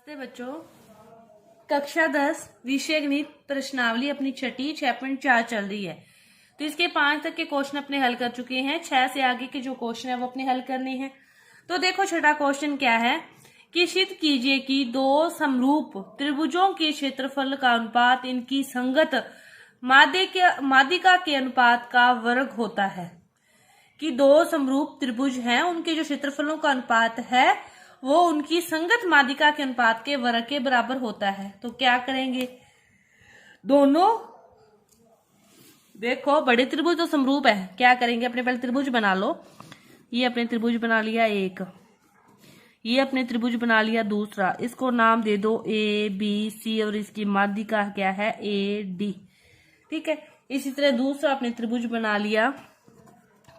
नमस्ते बच्चों। कक्षा 10 विषय गणित प्रश्नावली अपनी छठी 6.4 चल रही है। तो इसके 5 तक के क्वेश्चन अपने हल कर चुके हैं। 6 से आगे के जो क्वेश्चन है वो अपने हल करने हैं। तो देखो छठा क्वेश्चन क्या है कि सिद्ध कीजिए कि दो समरूप त्रिभुजों के क्षेत्रफल का अनुपात इनकी संगत माध्यिका के अनुपात का वर्ग होता है। कि दो समरूप त्रिभुज हैं, उनके जो क्षेत्रफलों का अनुपात है वो उनकी संगत माध्यिका के अनुपात के वर्ग के बराबर होता है। तो क्या करेंगे, दोनों देखो बड़े त्रिभुज तो समरूप है, क्या करेंगे अपने पहले त्रिभुज बना लो। ये अपने त्रिभुज बना लिया एक, ये अपने त्रिभुज बना लिया दूसरा, इसको नाम दे दो ए बी सी और इसकी माध्यिका क्या है ए डी। ठीक है, इसी तरह दूसरा अपने त्रिभुज बना लिया,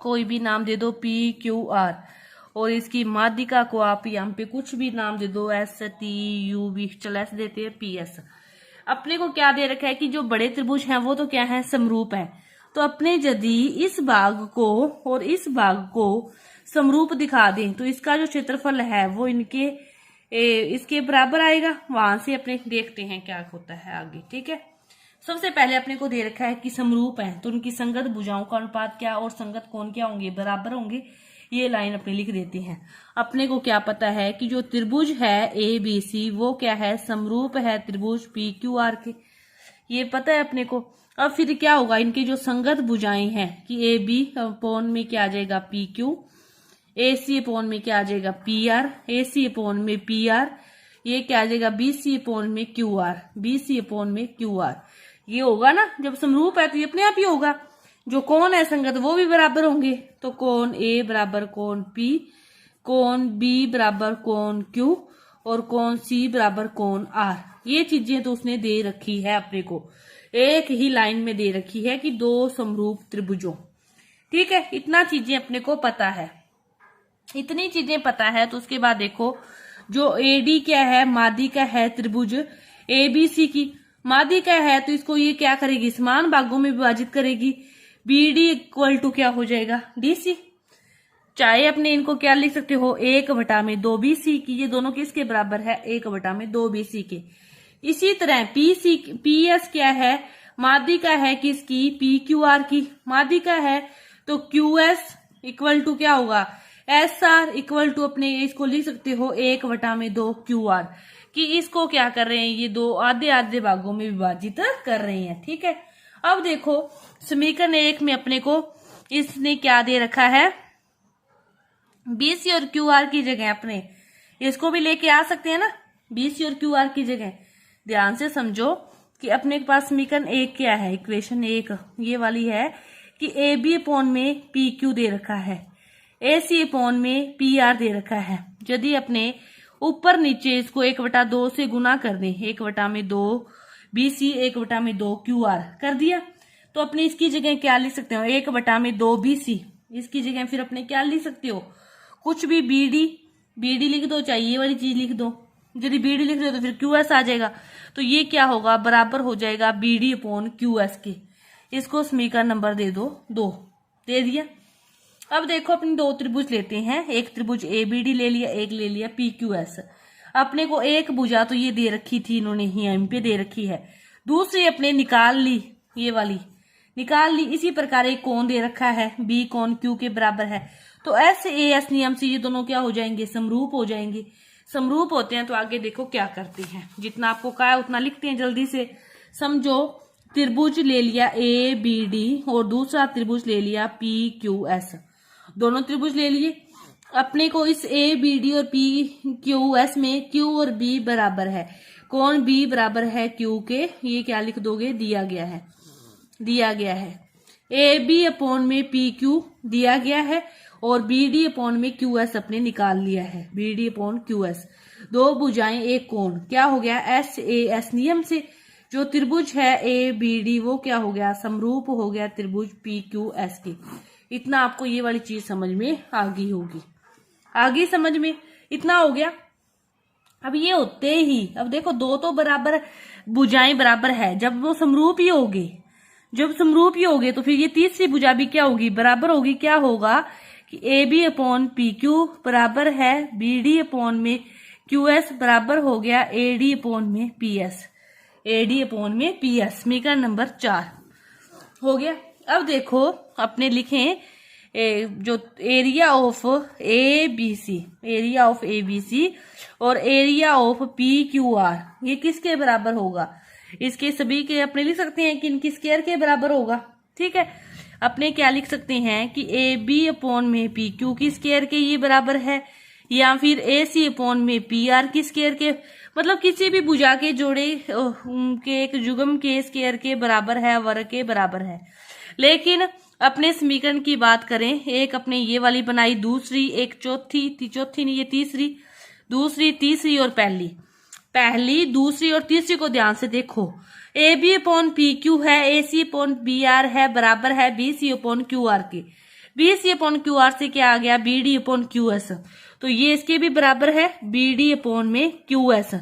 कोई भी नाम दे दो पी क्यू आर और इसकी माध्यिका को आप यहाँ पे कुछ भी नाम दे दो एस टी यू बी, चलो ऐसे देते हैं पी एस। अपने को क्या दे रखा है कि जो बड़े त्रिभुज हैं वो तो क्या है समरूप है। तो अपने यदि इस भाग को और इस भाग को समरूप दिखा दें तो इसका जो क्षेत्रफल है वो इनके इसके बराबर आएगा। वहां से अपने देखते हैं क्या होता है आगे। ठीक है, सबसे पहले अपने को दे रखा है कि समरूप है तो उनकी संगत भुजाओं का अनुपात क्या और संगत कोण क्या होंगे, बराबर होंगे। ये लाइन अपने लिख देते हैं। अपने को क्या पता है कि जो त्रिभुज है ए बी सी वो क्या है समरूप है त्रिभुज पी क्यू आर के, ये पता है अपने को। अब फिर क्या होगा, इनकी जो संगत भुजाएं हैं कि ए बी अपोन में क्या आ जाएगा P Q, A C upon में क्या आ जाएगा P R, A C upon में पी आर, ये क्या आ जाएगा बी सी अपोन में Q R, B C upon में क्यू आर। ये होगा ना, जब समरूप है तो ये अपने आप ही होगा। जो कोण है संगत वो भी बराबर होंगे। तो कोण ए बराबर कोण पी, कोण बी बराबर कोण क्यू और कोण सी बराबर कोण आर। ये चीजें तो उसने दे रखी है अपने को, एक ही लाइन में दे रखी है कि दो समरूप त्रिभुजों। ठीक है, इतना चीजें अपने को पता है। इतनी चीजें पता है तो उसके बाद देखो जो एडी क्या है माध्यिका है त्रिभुज एबीसी की, माध्यिका है तो इसको ये क्या करेगी समान भागों में विभाजित करेगी। बीडी इक्वल टू क्या हो जाएगा डीसी, चाहे अपने इनको क्या लिख सकते हो 1/2 बीसी की, ये दोनों किसके बराबर है 1/2 बीसी के। इसी तरह पीसी पीएस क्या है माध्यिका है किसकी पी क्यू आर की, माध्यिका है तो क्यूएस इक्वल टू क्या होगा एस आर इक्वल टू अपने इसको लिख सकते हो 1/2 क्यू आर कि इसको क्या कर रहे हैं ये दो आधे आधे भागों में विभाजित कर रहे हैं। ठीक है, अब देखो समीकरण 1 में अपने को इसने क्या दे रखा है बीसी और क्यू आर की जगह अपने इसको भी लेके आ सकते हैं ना, बीसी और क्यू आर की जगह। ध्यान से समझो कि अपने पास समीकरण 1 क्या है, इक्वेशन 1 ये वाली है कि ए बी अपोन में पी क्यू दे रखा है, ए सी अपोन में पी आर दे रखा है। यदि अपने ऊपर नीचे इसको 1/2 से गुना कर दें, 1/2 बीसी 1/2 क्यू आर कर दिया तो अपने इसकी जगह क्या लिख सकते हो 1/2 बीसी, इसकी जगह फिर अपने क्या लिख सकते हो कुछ भी बीडी लिख दो, चाहिए ये वाली चीज लिख दो। यदि बीडी लिख दो तो फिर क्यूएस आ जाएगा, तो ये क्या होगा बराबर हो जाएगा बीडी अपोन क्यूएस के। इसको समीकरण नंबर दे दो 2, दे दिया। अब देखो अपने दो त्रिभुज लेते हैं, एक त्रिभुज ए बी डी ले लिया, एक ले लिया पी क्यू एस। अपने को एक भुजा तो ये दे रखी थी इन्होंने ही एम पे दे रखी है, दूसरी अपने निकाल ली, ये वाली निकाल ली। इसी प्रकार एक कोण दे रखा है बी कोण क्यू के बराबर है, तो एस ए एस नियम से ये दोनों क्या हो जाएंगे समरूप हो जाएंगे। समरूप होते हैं तो आगे देखो क्या करते हैं, जितना आपको कहा है उतना लिखते हैं जल्दी से। समझो त्रिभुज ले लिया ए बी डी और दूसरा त्रिभुज ले लिया पी क्यू एस, दोनों त्रिभुज ले लिए। अपने को इस ए बी डी और पी क्यू एस में क्यू और बी बराबर है, कोण बी बराबर है क्यू के, ये क्या लिख दोगे दिया गया है ए बी अपोन में पी क्यू दिया गया है और बी डी अपोन में क्यू एस अपने निकाल लिया है, B D upon Q S. दो भुजाएं एक कोण क्या हो गया एस ए एस नियम से जो त्रिभुज है ए बी डी वो क्या हो गया समरूप हो गया त्रिभुज पी क्यू एस के। इतना आपको ये वाली चीज समझ में आ गई होगी, आगे समझ में इतना हो गया। अब ये होते ही अब देखो दो तो बराबर भुजाएं बराबर है, जब वो समरूप ही होगी, जब समरूप ही होगे तो फिर ये तीसरी भुजा भी क्या होगी बराबर होगी। क्या होगा कि A B upon P Q बराबर है बी डी अपोन में QS बराबर हो गया AD अपॉन में PS, AD अपॉन में PS। समीकरण नंबर 4 हो गया। अब देखो अपने लिखें जो area of ABC, area of ABC और एरिया ऑफ PQR ये किसके बराबर होगा? इसके सभी के अपने लिख सकते हैं कि इनकी स्क्वायर के बराबर होगा। ठीक है, अपने क्या लिख सकते हैं कि AB अपॉन में PQ की स्क्वायर के ये बराबर है, या फिर AC अपॉन में PR की स्क्वायर के, मतलब किसी भी भुजा के जोड़े के एक जुगम के स्क्वायर के बराबर है, वर्ग के बराबर है। लेकिन अपने समीकरण की बात करें, एक अपने ये वाली बनाई, दूसरी एक चौथी नहीं ये तीसरी, दूसरी तीसरी और पहली दूसरी और तीसरी को ध्यान से देखो। AB अपॉन PQ है, AC अपॉन BR है, बराबर है BC अपॉन QR के। BC अपॉन QR से क्या आ गया? BD अपॉन QS, तो ये इसके भी बराबर है BD अपॉन में QS।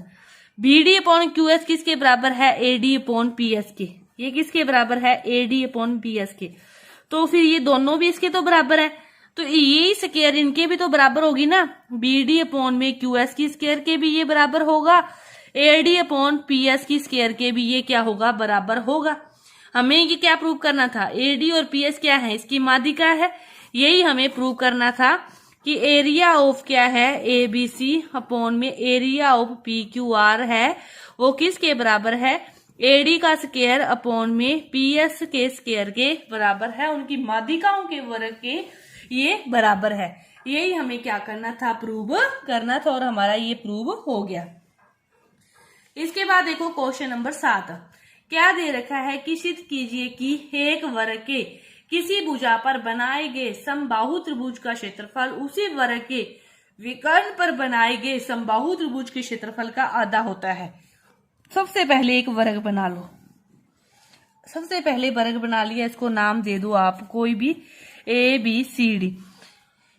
BD अपॉन QS किसके बराबर है? AD अपॉन PS के। ये किसके बराबर है? AD अपॉन PS के। तो फिर ये दोनों भी इसके तो बराबर है, तो यही स्क्वायर इनके भी तो बराबर होगी ना। BD अपॉन में QS की स्क्वायर के भी ये बराबर होगा, AD अपॉन PS की स्क्वायर के भी ये क्या होगा? बराबर होगा। हमें ये क्या प्रूव करना था? AD और PS क्या है? इसकी माध्यिका है। यही हमें प्रूव करना था कि एरिया ऑफ क्या है? ABC अपॉन में एरिया ऑफ PQR है, वो किसके बराबर है? AD का स्क्वायर अपॉन में PS के स्क्वायर के बराबर है, उनकी माध्यिकाओं के वर्ग के ये बराबर है। यही हमें क्या करना था? प्रूव करना था, और हमारा ये प्रूव हो गया। इसके बाद देखो क्वेश्चन नंबर 7, क्या दे रखा है कि सिद्ध कीजिए कि एक वर्ग के किसी भुजा पर बनाए गए समबाहु त्रिभुज का क्षेत्रफल उसी वर्ग के विकर्ण पर बनाए गए समबाहु त्रिभुज के क्षेत्रफल का आधा होता है। सबसे पहले एक वर्ग बना लो, सबसे पहले वर्ग बना लिया, इसको नाम दे दो आप कोई भी ABCD।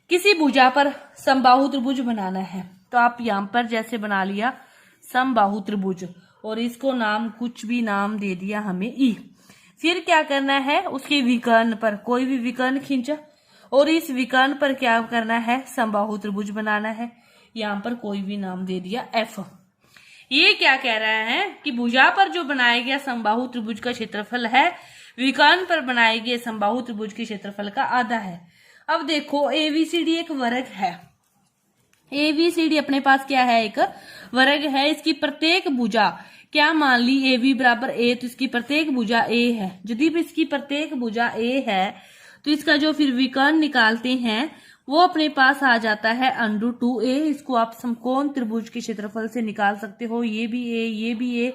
किसी भुजा पर समबाहु त्रिभुज बनाना है, तो आप यहाँ पर जैसे बना लिया समबाहु त्रिभुज, और इसको नाम कुछ भी नाम दे दिया हमें E। फिर क्या करना है? उसके विकर्ण पर कोई भी विकर्ण खींचा, और इस विकर्ण पर क्या करना है? समबाहु त्रिभुज बनाना है। यहाँ पर कोई भी नाम दे दिया F। ये क्या कह रहा है कि भुजा पर जो बनाया गया समबाहु त्रिभुज का क्षेत्रफल है, विकर्ण पर बनाए गए समबाहु त्रिभुज के क्षेत्रफल का आधा है। अब देखो ABCD एक वर्ग है, ABCD अपने पास क्या है? एक वर्ग है। इसकी प्रत्येक भुजा क्या मान ली? AB बराबर A, तो इसकी प्रत्येक भुजा A है। यदि इसकी प्रत्येक भुजा A है, तो इसका जो फिर विकर्ण निकालते हैं वो अपने पास आ जाता है √2A। इसको आप समकोण त्रिभुज के क्षेत्रफल से निकाल सकते हो। ये भी A, ये भी A।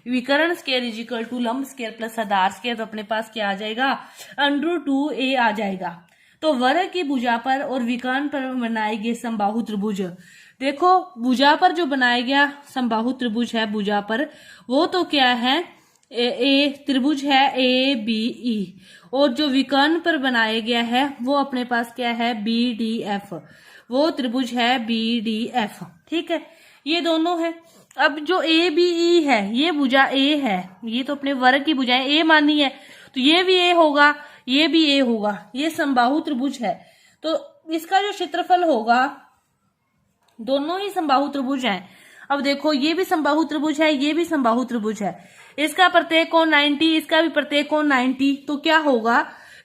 विकर्ण स्क्वायर इज इक्वल टू लंब स्क्वायर प्लस आधार स्क्वायर, तो अपने पास क्या आ जाएगा? √2A आ जाएगा। तो वर्ग की भुजा पर और विकर्ण पर बनाए गए समबाहु त्रिभुज, देखो भुजा पर जो बनाया गया समबाहु त्रिभुज है भुजा पर, वो तो क्या है? त्रिभुज है ABE, और जो विकर्ण पर बनाया गया है वो अपने पास क्या है? BDF, वो त्रिभुज है BDF। ठीक है, ये दोनों है। अब जो ABE है ये भुजा A है, ये तो अपने वर्ग की भुजाएं A मानी है, तो ये भी A होगा, ये भी A होगा। ये समबाहु त्रिभुज है, तो इसका जो क्षेत्रफल होगा, दोनों ही समबाहु त्रिभुज हैं। अब देखो ये भी समबाहु त्रिभुज है, ये भी समबाहु त्रिभुज है। इसका प्रत्येक कोण 90, इसका भी प्रत्येक कोण 90, तो क्या होगा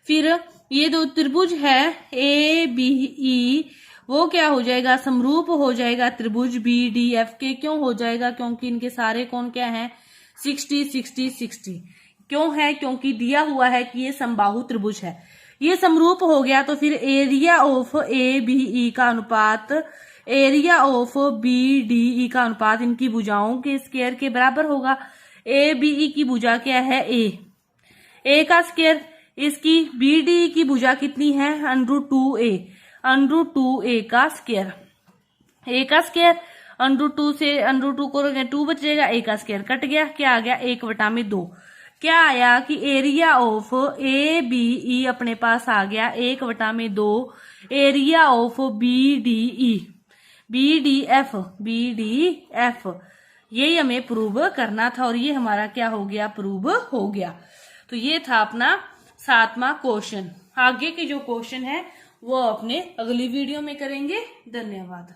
फिर? ये दो त्रिभुज है ABE, वो क्या हो जाएगा? समरूप हो जाएगा त्रिभुज BDF के। क्यों हो जाएगा? क्योंकि इनके सारे कोण क्या हैं? 60 60 60। क्यों है? क्योंकि दिया हुआ है कि ये समबाहु त्रिभुज है। ये समरूप हो गया, तो फिर एरिया ऑफ ABE का अनुपात एरिया ऑफ BDE का अनुपात इनकी भुजाओं के स्क्वायर के बराबर होगा। ABE की भुजा क्या है? A का स्क्वायर, इसकी BDE की भुजा कितनी है? √2A, √2A का स्क्वायर। A का स्क्वायर √2 से √2 को 2 बचेगा, A का स्क्वायर कट गया, क्या आ गया? 1/2। क्या आया कि एरिया ऑफ ABE अपने पास आ गया 1/2 एरिया ऑफ BDF। यही हमें प्रूव करना था, और ये हमारा क्या हो गया? प्रूव हो गया। तो ये था अपना 7वां क्वेश्चन। आगे के जो क्वेश्चन है वो अपने अगली वीडियो में करेंगे। धन्यवाद।